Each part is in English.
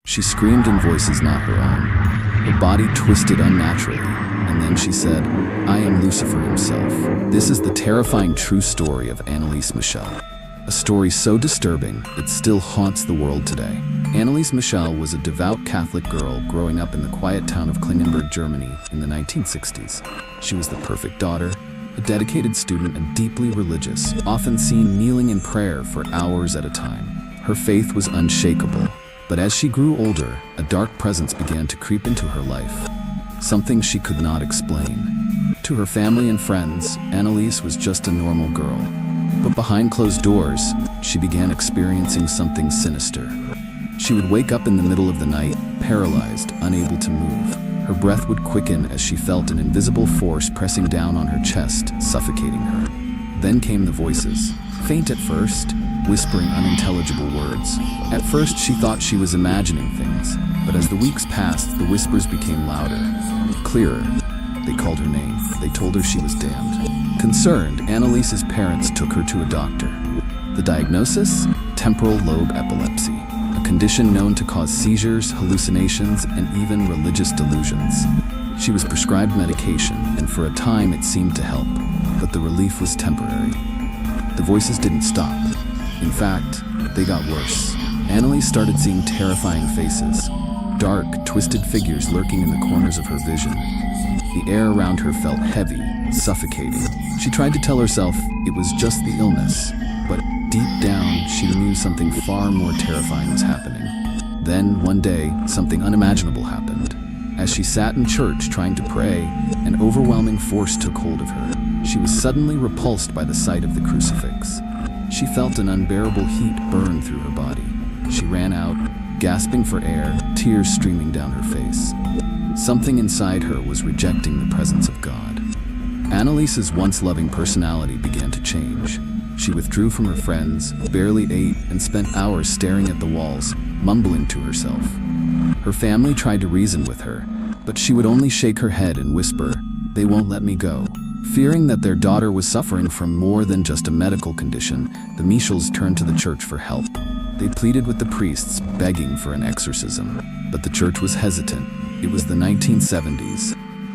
She screamed in voices not her own. Her body twisted unnaturally, and then she said, "I am Lucifer himself." This is the terrifying true story of Anneliese Michel. A story so disturbing, it still haunts the world today. Anneliese Michel was a devout Catholic girl growing up in the quiet town of Klingenberg, Germany in the 1960s. She was the perfect daughter, a dedicated student and deeply religious, often seen kneeling in prayer for hours at a time. Her faith was unshakable, but as she grew older, a dark presence began to creep into her life, something she could not explain. To her family and friends, Anneliese was just a normal girl. But behind closed doors, she began experiencing something sinister. She would wake up in the middle of the night, paralyzed, unable to move. Her breath would quicken as she felt an invisible force pressing down on her chest, suffocating her. Then came the voices, faint at first, whispering unintelligible words. At first, she thought she was imagining things, but as the weeks passed, the whispers became louder, clearer. They called her name. They told her she was damned. Concerned, Anneliese's parents took her to a doctor. The diagnosis? Temporal lobe epilepsy, a condition known to cause seizures, hallucinations, and even religious delusions. She was prescribed medication, and for a time it seemed to help, but the relief was temporary. The voices didn't stop. In fact, they got worse. Anneliese started seeing terrifying faces, dark, twisted figures lurking in the corners of her vision. The air around her felt heavy, suffocating. She tried to tell herself it was just the illness, but deep down, she knew something far more terrifying was happening. Then, one day, something unimaginable happened. As she sat in church trying to pray, an overwhelming force took hold of her. She was suddenly repulsed by the sight of the crucifix. She felt an unbearable heat burn through her body. She ran out, gasping for air, tears streaming down her face. Something inside her was rejecting the presence of God. Anneliese's once loving personality began to change. She withdrew from her friends, barely ate, and spent hours staring at the walls, mumbling to herself. Her family tried to reason with her, but she would only shake her head and whisper, "They won't let me go." Fearing that their daughter was suffering from more than just a medical condition, the Michels turned to the church for help. They pleaded with the priests, begging for an exorcism, but the church was hesitant. It was the 1970s.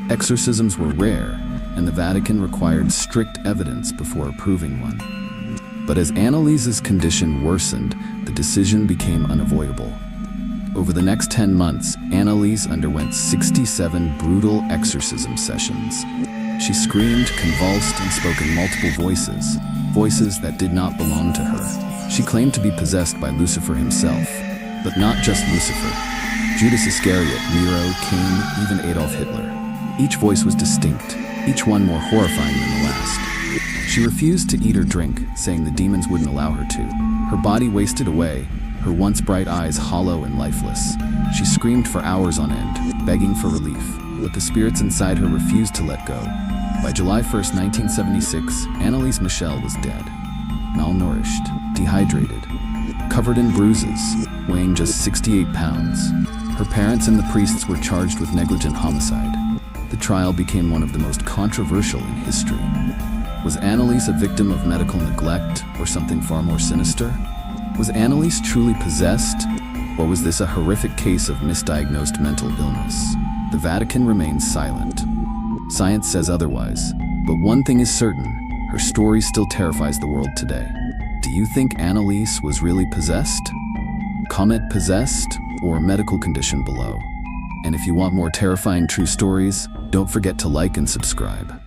Exorcisms were rare, and the Vatican required strict evidence before approving one. But as Anneliese's condition worsened, the decision became unavoidable. Over the next 10 months, Anneliese underwent 67 brutal exorcism sessions. She screamed, convulsed, and spoke in multiple voices, voices that did not belong to her. She claimed to be possessed by Lucifer himself, but not just Lucifer. Judas Iscariot, Nero, Cain, even Adolf Hitler. Each voice was distinct, each one more horrifying than the last. She refused to eat or drink, saying the demons wouldn't allow her to. Her body wasted away, her once bright eyes hollow and lifeless. She screamed for hours on end, begging for relief, but the spirits inside her refused to let go. By July 1st, 1976, Anneliese Michel was dead, malnourished, dehydrated, covered in bruises, weighing just 68 pounds. Her parents and the priests were charged with negligent homicide. The trial became one of the most controversial in history. Was Anneliese a victim of medical neglect or something far more sinister? Was Anneliese truly possessed, or was this a horrific case of misdiagnosed mental illness? The Vatican remains silent. Science says otherwise, but one thing is certain, her story still terrifies the world today. Do you think Anneliese was really possessed? Comment possessed or medical condition below. And if you want more terrifying true stories, don't forget to like and subscribe.